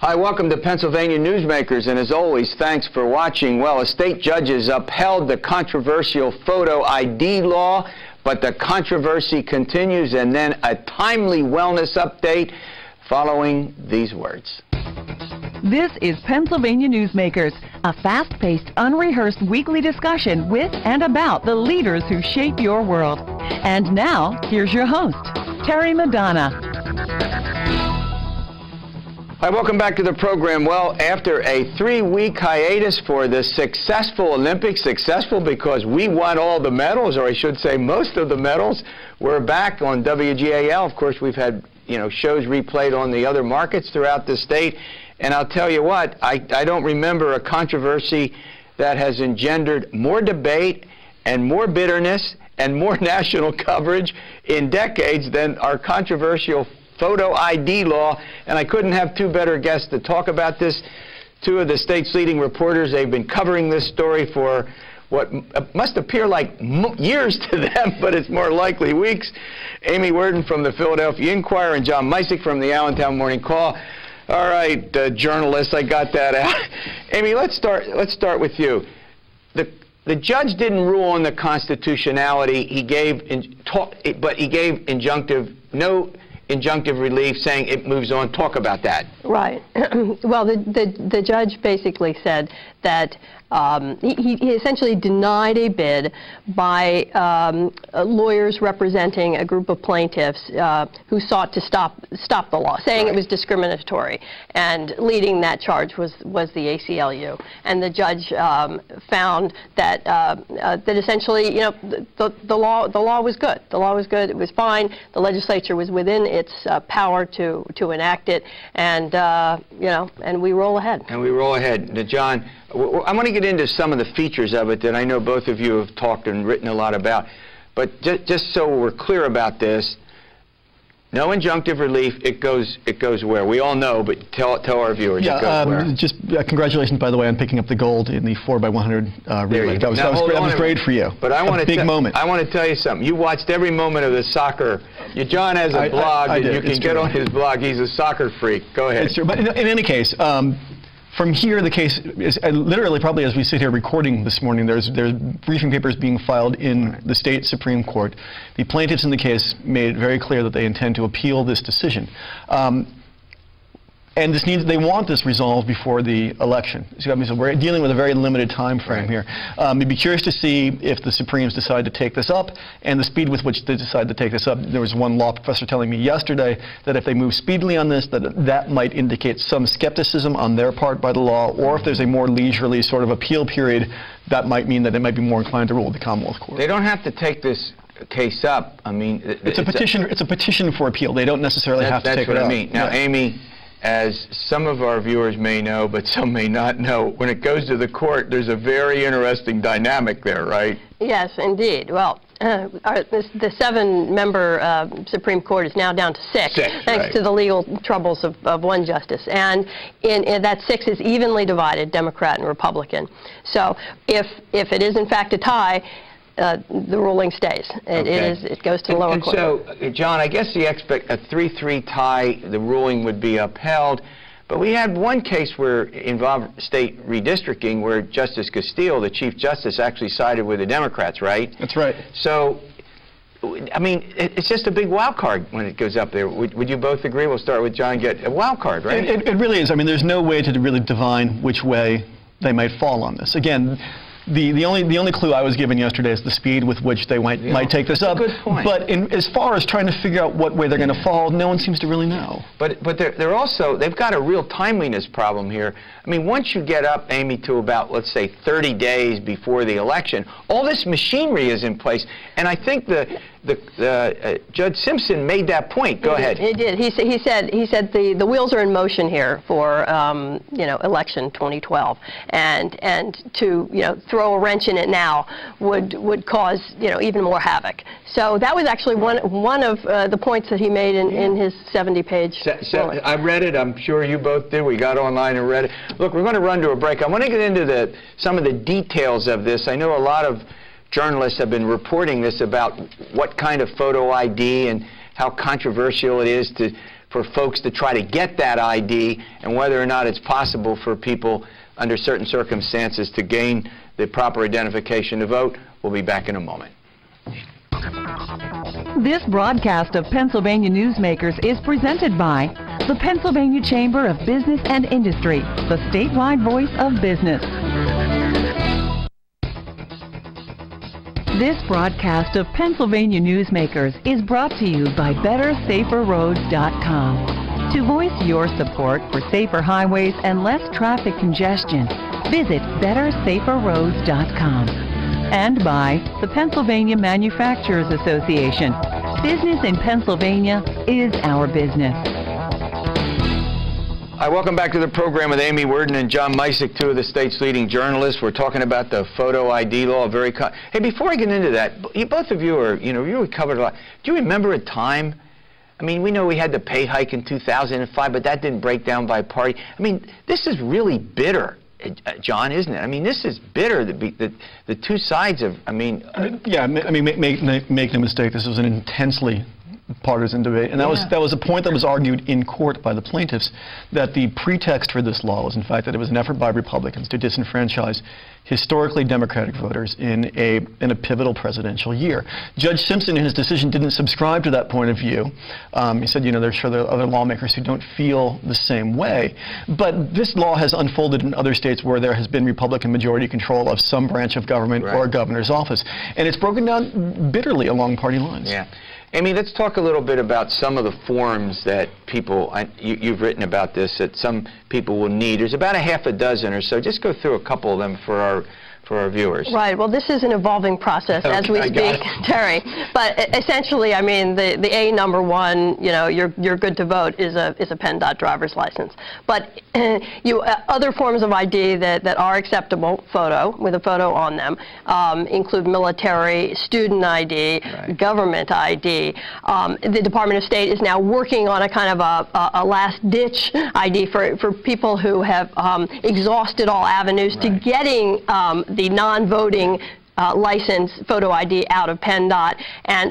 Hi, welcome to Pennsylvania Newsmakers, and as always, thanks for watching. Well, a state judge has upheld the controversial photo ID law, but the controversy continues, and then a timely wellness update following these words. This is Pennsylvania Newsmakers, a fast-paced, unrehearsed weekly discussion with and about the leaders who shape your world. And now, here's your host, Terry Madonna. Hi, welcome back to the program. Well, after a 3-week hiatus for the successful Olympics, successful because we won all the medals, or I should say most of the medals, we're back on WGAL. Of course, we've had, shows replayed on the other markets throughout the state. And I'll tell you what, I don't remember a controversy that has engendered more debate and more bitterness and more national coverage in decades than our controversial photo ID law, and I couldn't have two better guests to talk about this. Two of the state's leading reporters, they've been covering this story for what must appear like years to them, but it's more likely weeks. Amy Worden from the Philadelphia Inquirer and John Micek from the Allentown Morning Call. All right, journalists, I got that out. Amy, let's start with you. The judge didn't rule on the constitutionality. He gave no injunctive relief, saying it moves on. Talk about that. Right. Well, the judge basically said that he essentially denied a bid by lawyers representing a group of plaintiffs who sought to stop the law, saying it was discriminatory, and leading that charge was the ACLU. And the judge found that that essentially, the law was good. The law was good. It was fine. The legislature was within its power to enact it, and and we roll ahead. And we roll ahead. Now, John, I want to get into some of the features of it that I know both of you have talked and written a lot about. But just so we're clear about this, no injunctive relief. It goes where? We all know, but tell our viewers. It goes where. Just congratulations, by the way, on picking up the gold in the 4x100 relay. That was great for you. But I want a big moment. I want to tell you something. You watched every moment of the soccer. John has a blog, and you can get on his blog. He's a soccer freak. Go ahead. It's true. But in any case, from here, the case is literally, probably as we sit here recording this morning, there's briefing papers being filed in the state Supreme Court. The plaintiffs in the case made it very clear that they intend to appeal this decision. And they want this resolved before the election. So we're dealing with a very limited time frame here. You'd be curious to see if the Supremes decide to take this up and the speed with which they decide to take this up. There was one law professor telling me yesterday that if they move speedily on this, that might indicate some skepticism on their part by the law, or if there's a more leisurely sort of appeal period, that might mean that they might be more inclined to rule with the Commonwealth Court. They don't have to take this case up. I mean, it's a petition for appeal. They don't necessarily have to take it up. That's what I mean. Now, yeah. Amy, as some of our viewers may know, but some may not know, when it goes to the court, there's a very interesting dynamic there, right? Yes, indeed. Well, the 7-member Supreme Court is now down to 6, thanks to the legal troubles of one justice. And in that 6 is evenly divided, Democrat and Republican. So if it is in fact a tie, the ruling stays. It goes to the lower court. So, John, I guess a 3-3 tie, the ruling would be upheld. But we had one case where involved state redistricting, where Justice Castile, the Chief Justice, actually sided with the Democrats, right? That's right. So, I mean, it's just a big wild card when it goes up there. Would you both agree? We'll start with John. Get a wild card, right? It really is. I mean, there's no way to really divine which way they might fall on this. Again, the only clue I was given yesterday is the speed with which they might take this up. Good point. But as far as trying to figure out what way they're going to fall, no one seems to really know. But they've got a real timeliness problem here. I mean, once you get up, Amy, to about, let's say, 30 days before the election, all this machinery is in place, and I think Judge Simpson made that point. Go ahead. He did. He said the wheels are in motion here for election 2012, and to throw a wrench in it now would cause even more havoc. So that was actually one of the points that he made in his 70-page. I read it. I'm sure you both did. We got online and read it. Look, we're going to run to a break. I want to get into some of the details of this. I know a lot of journalists have been reporting this about what kind of photo ID and how controversial it is to for folks to try to get that ID, and whether or not it's possible for people under certain circumstances to gain the proper identification to vote. We'll be back in a moment. This broadcast of Pennsylvania Newsmakers is presented by the Pennsylvania Chamber of Business and Industry, the statewide voice of business. This broadcast of Pennsylvania Newsmakers is brought to you by BetterSaferRoads.com. To voice your support for safer highways and less traffic congestion, visit BetterSaferRoads.com. And by the Pennsylvania Manufacturers Association. Business in Pennsylvania is our business. Hi, welcome back to the program with Amy Worden and John Micek, two of the state's leading journalists. We're talking about the photo ID law. Hey, before I get into that, both of you are, you covered a lot. Do you remember a time? I mean, we know we had the pay hike in 2005, but that didn't break down by party. I mean, this is really bitter, John, isn't it? I mean, this is bitter. The two sides of, make no mistake, this was an intensely partisan debate, and that was a point that was argued in court by the plaintiffs, that the pretext for this law was, in fact, that it was an effort by Republicans to disenfranchise historically Democratic voters in a pivotal presidential year. Judge Simpson, in his decision, didn't subscribe to that point of view. He said, there are other lawmakers who don't feel the same way. But this law has unfolded in other states where there has been Republican majority control of some branch of government or a governor's office, and it's broken down bitterly along party lines. Yeah. Amy, let's talk a little bit about some of the forms that people, you've written about this, that some people will need. There's about a half a dozen or so. Just go through a couple of them for our viewers. Right. Well, this is an evolving process as we speak, Terry. But essentially, I mean, the A number one, you're good to vote is a PennDOT driver's license. But other forms of ID that are acceptable, with a photo on them, include military, student ID, government ID. The Department of State is now working on a kind of a last-ditch ID for people who have exhausted all avenues to getting the non-voting license photo ID out of PennDOT,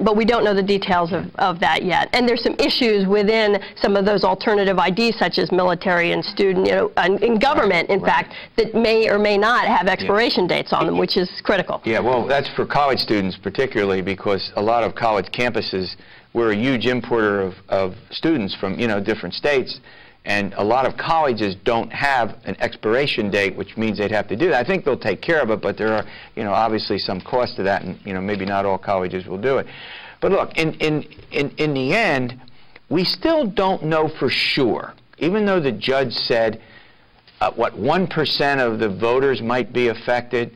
but we don't know the details of that yet. And there's some issues within some of those alternative IDs, such as military and student, and government, in fact, that may or may not have expiration dates on them, which is critical. Yeah, well, that's for college students particularly, because a lot of college campuses, we're a huge importer of students from, different states. And a lot of colleges don't have an expiration date, which means they'd have to do that. I think they'll take care of it, but there are, obviously some cost to that, and maybe not all colleges will do it. But look, in the end, we still don't know for sure, even though the judge said, 1% of the voters might be affected.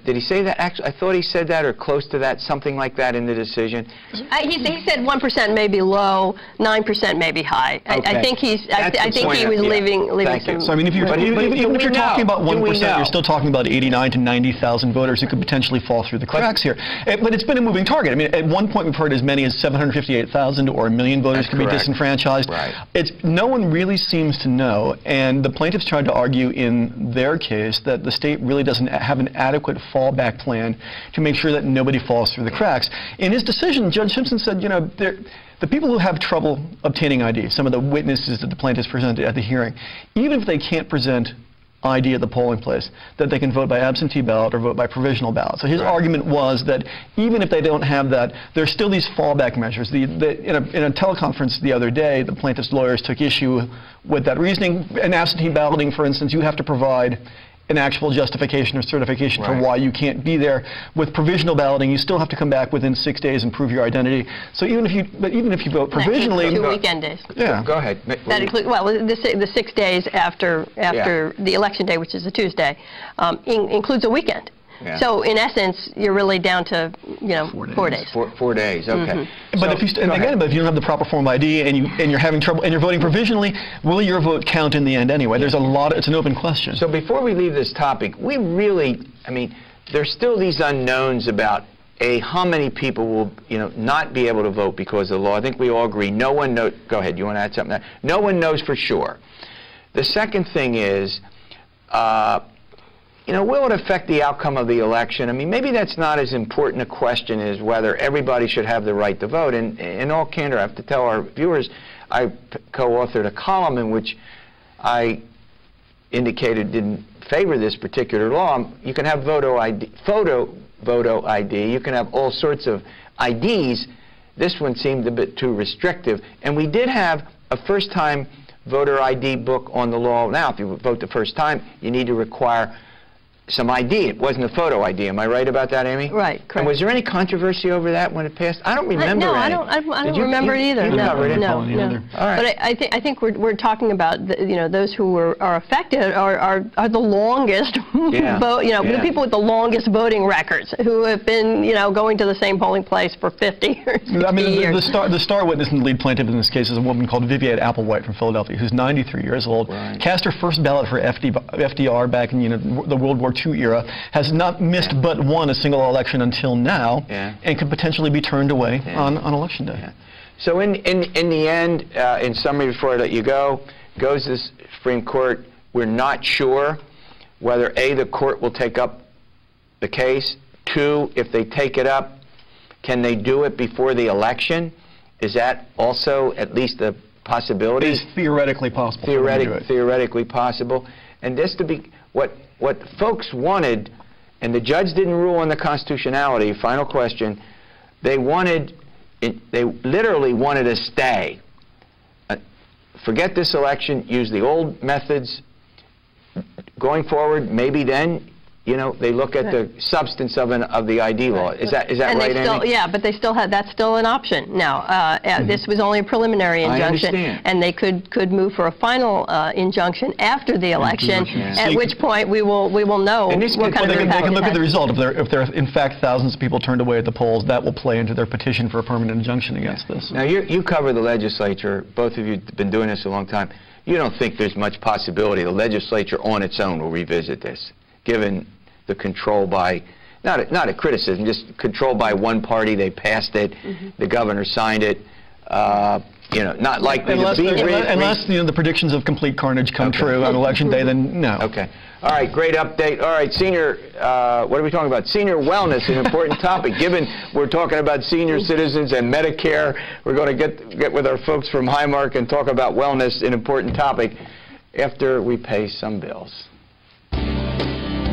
Did he say that? Actually, I thought he said that or close to that, something like that in the decision. He said 1% may be low, 9% may be high. Okay. I think he was leaving some. So I mean, if you're talking about 1%, you're still talking about 89 to 90,000 voters who could potentially fall through the cracks here. But it's been a moving target. I mean, at one point we've heard as many as 758,000 or 1 million voters could be disenfranchised. Right. No one really seems to know, and the plaintiffs tried to argue in their case that the state really doesn't have an adequate fallback plan to make sure that nobody falls through the cracks. In his decision, Judge Simpson said, the people who have trouble obtaining ID, some of the witnesses that the plaintiffs presented at the hearing, even if they can't present ID at the polling place, that they can vote by absentee ballot or vote by provisional ballot. So his argument was that even if they don't have that, there's still these fallback measures. In a teleconference the other day, the plaintiffs' lawyers took issue with that reasoning. In absentee balloting, for instance, you have to provide an actual justification or certification for why you can't be there. With provisional balloting, you still have to come back within 6 days and prove your identity. So even if you vote provisionally, 2 weekend days. Yeah, go ahead. That includes the 6 days after the election day, which is a Tuesday, includes a weekend. Yeah. So in essence, you're really down to 4 days. 4 days. Okay. But if you but if you don't have the proper form of ID and you're having trouble and you're voting provisionally, will your vote count in the end anyway? There's a lot. It's an open question. So before we leave this topic, we really, there's still these unknowns about how many people will not be able to vote because of the law. I think we all agree. No one knows. Go ahead. You want to add something? No one knows for sure. The second thing is. Will it affect the outcome of the election? Maybe that's not as important a question as whether everybody should have the right to vote. And in all candor, I have to tell our viewers, I co-authored a column in which I indicated didn't favor this particular law. You can have photo ID, you can have all sorts of IDs. This one seemed a bit too restrictive. And we did have a first-time voter ID book on the law. Now, if you vote the first time, you need to require some ID. It wasn't a photo ID. Am I right about that, Amy? Right, correct. And was there any controversy over that when it passed? I don't remember no, any. I don't remember it either. You covered it? No. All right. But I think we're talking about those who are affected are the longest vote. The people with the longest voting records who have been going to the same polling place for 50 years. I mean, years. the star witness and the lead plaintiff in this case is a woman called Vivian Applewhite from Philadelphia, who's 93 years old. Right. Cast her first ballot for FDR back in the World War II era. Has not missed but won a single election until now, and could potentially be turned away on election day. Yeah. So in the end, in summary, before I let you go, goes to the Supreme Court. We're not sure whether A, the court will take up the case. 2, if they take it up, can they do it before the election? Is that also at least a possibility? It is theoretically possible. Theoretically possible. And just to be what folks wanted, and the judge didn't rule on the constitutionality, final question, they literally wanted a stay. Forget this election, use the old methods. Going forward, maybe then, they look at the substance of the ID law. Is that right, Amy? Yeah, but that's still an option now. This was only a preliminary injunction, and they could move for a final injunction after the election. At which point we will know what kind of impact they can look at the result. If there are in fact thousands of people turned away at the polls, that will play into their petition for a permanent injunction against this. Now you cover the legislature. Both of you have been doing this a long time. You don't think there's much possibility the legislature on its own will revisit this, given the control by, not a criticism, just control by one party. They passed it, the governor signed it. Not likely unless to be. Unless the predictions of complete carnage come true on election day, then no. Okay. All right, great update. All right, senior, what are we talking about? Senior wellness, an important topic. Given we're talking about senior citizens and Medicare, we're going to get with our folks from Highmark and talk about wellness, an important topic, after we pay some bills.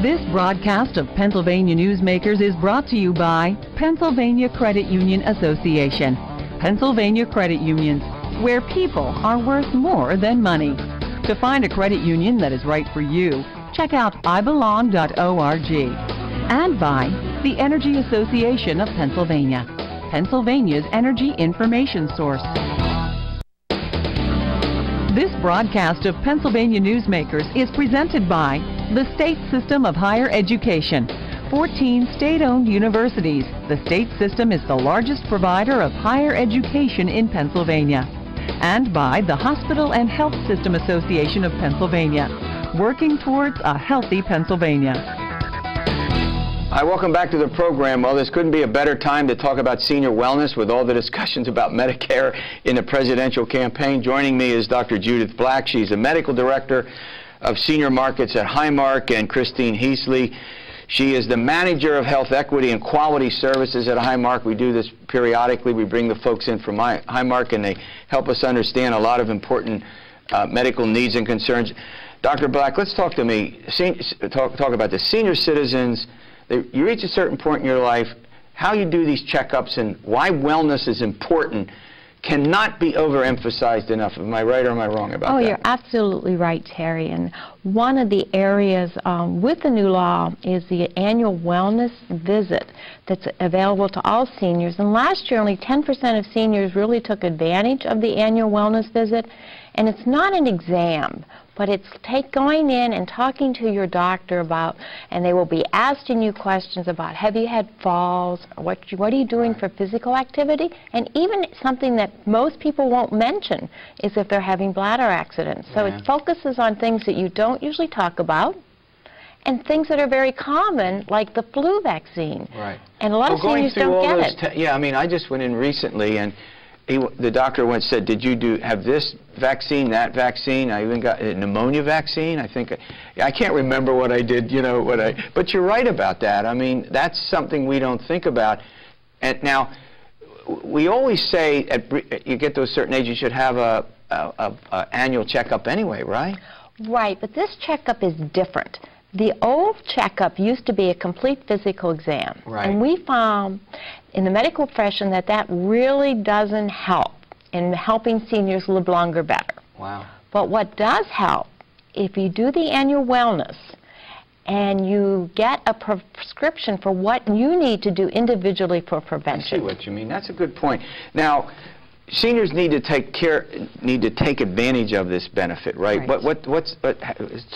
This broadcast of Pennsylvania Newsmakers is brought to you by Pennsylvania Credit Union Association. Pennsylvania Credit Unions, where people are worth more than money. To find a credit union that is right for you, check out ibelong.org. And by the Energy Association of Pennsylvania, Pennsylvania's energy information source. This broadcast of Pennsylvania Newsmakers is presented by the State System of Higher Education, 14 state-owned universities. The state system is the largest provider of higher education in Pennsylvania. And by the Hospital and Health System Association of Pennsylvania, working towards a healthy Pennsylvania. Hi, welcome back to the program. Well, this couldn't be a better time to talk about senior wellness with all the discussions about Medicare in the presidential campaign. Joining me is Dr. Judith Black. She's the medical director of senior markets at Highmark and Christine Heasley. She is the manager of health equity and quality services at Highmark. We do this periodically. We bring the folks in from Highmark, and they help us understand a lot of important medical needs and concerns. Dr. Black, let's talk to me. Talk about the senior citizens. You reach a certain point in your life, how you do these checkups and why wellness is important cannot be overemphasized enough. Am I right or am I wrong about that? Oh, you're absolutely right, Terry. And one of the areas with the new law is the annual wellness visit that's available to all seniors. And last year, only 10% of seniors really took advantage of the annual wellness visit. And it's not an exam, but it's going in and talking to your doctor about, and they will be asking you questions about, have you had falls, what are you doing for physical activity, and even something that most people won't mention is if they're having bladder accidents. So it focuses on things that you don't usually talk about, and things that are very common, like the flu vaccine. Right. And a lot of seniors don't get it. Yeah, I mean, I just went in recently, and the doctor once said, did you have this vaccine, that vaccine? I even got a pneumonia vaccine. I think, I can't remember what I did, but you're right about that. I mean, that's something we don't think about. And now, we always say you get to a certain age, you should have a annual checkup anyway, right? Right, but this checkup is different. The old checkup used to be a complete physical exam. Right. And we found in the medical profession that that really doesn't help in helping seniors live longer better. Wow. But what does help, if you do the annual wellness and you get a prescription for what you need to do individually for prevention. I see what you mean. That's a good point. Now, seniors need to take advantage of this benefit, right? Right.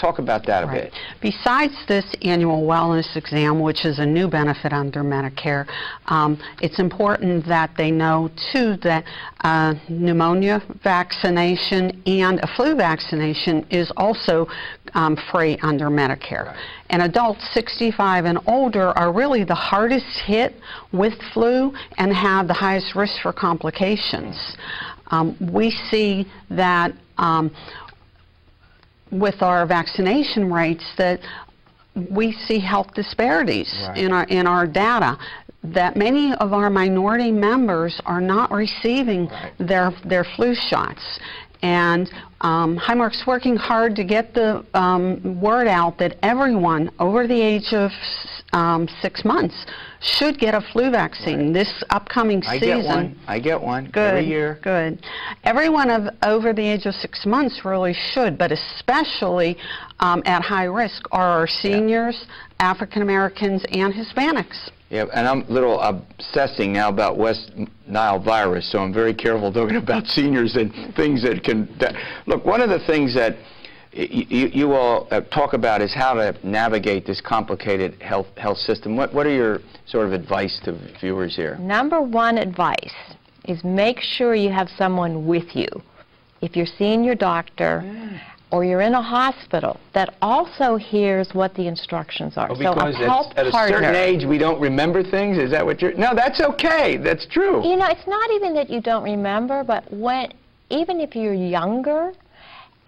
Talk about that a bit. Besides this annual wellness exam, which is a new benefit under Medicare, it's important that they know too that pneumonia vaccination and a flu vaccination is also free under Medicare. Right. And adults 65 and older are really the hardest hit with flu and have the highest risk for complications. We see that with our vaccination rates that we see health disparities in our data, that many of our minority members are not receiving their flu shots. And Highmark's working hard to get the word out that everyone over the age of 6 months should get a flu vaccine this upcoming season. I get one. Good. Every year. Good. Everyone over the age of 6 months really should, but especially at high risk are our seniors, African Americans, and Hispanics. Yeah, and I'm a little obsessing now about West Nile virus, so I'm very careful talking about seniors and things that can... Look, one of the things that you all talk about is how to navigate this complicated health system. What are your sort of advice to viewers here? Number one advice is make sure you have someone with you. If you're seeing your doctor, or you're in a hospital, that also hears what the instructions are. Oh, because so a health at a certain age we don't remember things? Is that what you're... No, that's okay. That's true. You know, it's not even that you don't remember, but even if you're younger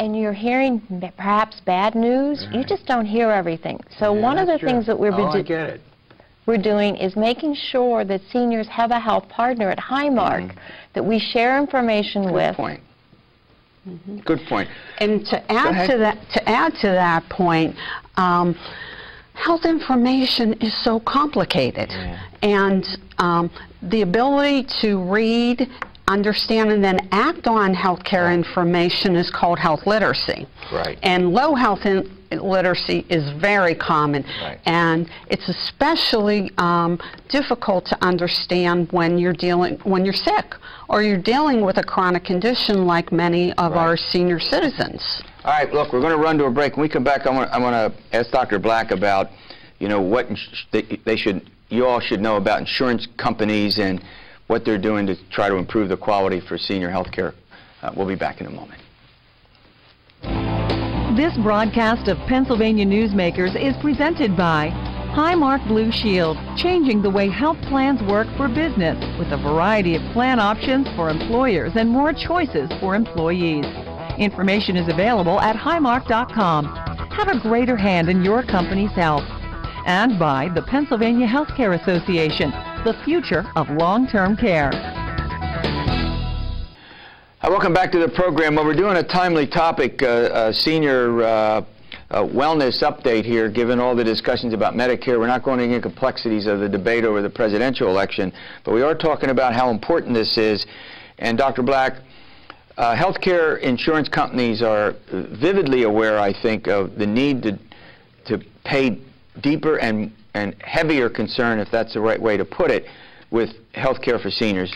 and you're hearing perhaps bad news, you just don't hear everything. So one of the things that we're doing is making sure that seniors have a health partner at Highmark that we share information with. Good point. Good point. And to add to that point, health information is so complicated, and the ability to read, understand, and then act on healthcare information is called health literacy. Right. And low health literacy is very common, and it's especially difficult to understand when you're sick or you're dealing with a chronic condition like many of our senior citizens. All right, look, we're going to run to a break. When we come back, I want to ask Dr. Black about, you know, what you all should know about insurance companies and what they're doing to try to improve the quality for senior health care. We'll be back in a moment. This broadcast of Pennsylvania Newsmakers is presented by Highmark Blue Shield, changing the way health plans work for business with a variety of plan options for employers and more choices for employees. Information is available at highmark.com. Have a greater hand in your company's health. And by the Pennsylvania Healthcare Association, the future of long-term care. Welcome back to the program. Well, we're doing a timely topic, senior wellness update here, given all the discussions about Medicare. We're not going into the complexities of the debate over the presidential election, but we are talking about how important this is. And Dr. Black, healthcare insurance companies are vividly aware, I think, of the need to pay deeper and heavier concern, if that's the right way to put it, with healthcare for seniors.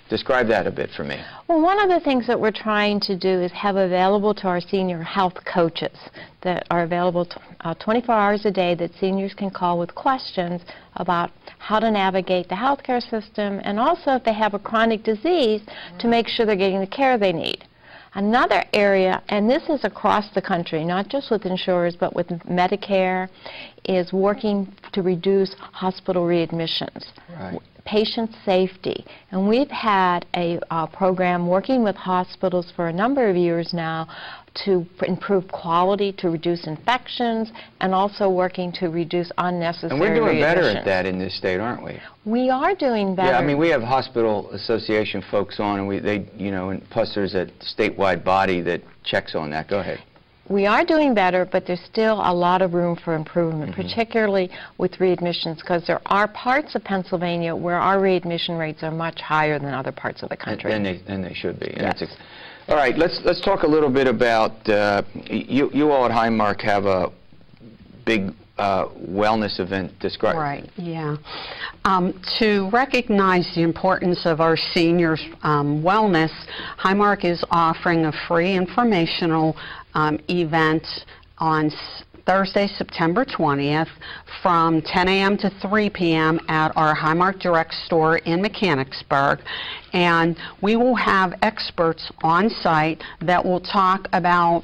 Describe that a bit for me. Well, one of the things that we're trying to do is have available to our senior health coaches that are available 24 hours a day that seniors can call with questions about how to navigate the healthcare system, and also if they have a chronic disease to make sure they're getting the care they need. Another area, and this is across the country, not just with insurers but with Medicare, is working to reduce hospital readmissions. Right. Patient safety. And we've had a program working with hospitals for a number of years now to improve quality, to reduce infections, and also working to reduce unnecessary And we're doing better readmissions. at that in this state, aren't we? We are doing better. Yeah, I mean, we have hospital association folks on, and and plus there's a statewide body that checks on that. Go ahead. We are doing better, but there's still a lot of room for improvement, particularly with readmissions, because there are parts of Pennsylvania where our readmission rates are much higher than other parts of the country. And they should be. Yes. All right, let's talk a little bit about you all at Highmark have a big wellness event. Describe. Right. Yeah. To recognize the importance of our seniors' wellness, Highmark is offering a free informational event on Thursday, September 20th from 10 a.m. to 3 p.m. at our Highmark Direct store in Mechanicsburg. And we will have experts on site that will talk about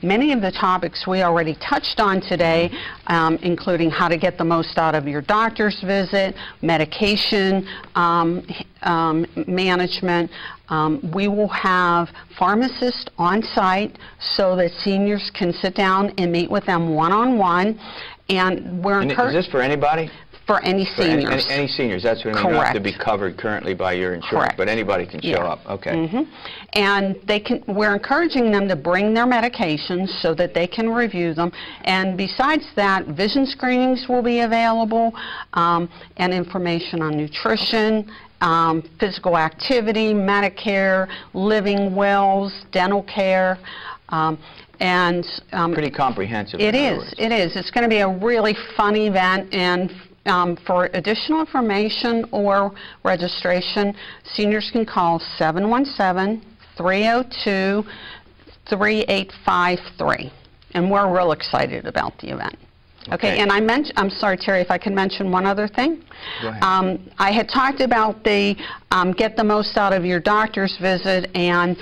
many of the topics we already touched on today, including how to get the most out of your doctor's visit, medication management. We will have pharmacists on site so that seniors can sit down and meet with them one-on-one. And we're encouraged. Is this for anybody? For any seniors. Any seniors. That's what I mean. You don't have to be covered currently by your insurance, Correct. But anybody can show up. Okay. And we're encouraging them to bring their medications so that they can review them. And besides that, vision screenings will be available, and information on nutrition, physical activity, Medicare, living wills, dental care, and pretty comprehensive. It is. It's going to be a really fun event, and for additional information or registration, seniors can call 717-302-3853, and we're real excited about the event. Okay, and I'm sorry, Terry, if I can mention one other thing. Go ahead. I had talked about the get the most out of your doctor's visit, and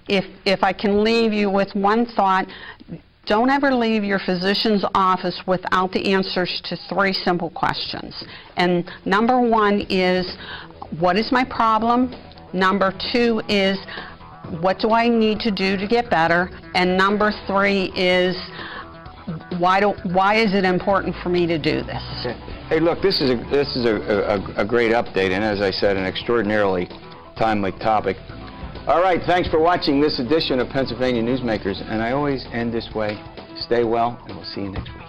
if I can leave you with one thought, don't ever leave your physician's office without the answers to 3 simple questions. And number 1 is, what is my problem? Number 2 is, what do I need to do to get better? And number 3 is, why is it important for me to do this? Okay. Hey, look, this is a great update, and as I said, an extraordinarily timely topic. All right, thanks for watching this edition of Pennsylvania Newsmakers, and I always end this way. Stay well, and we'll see you next week.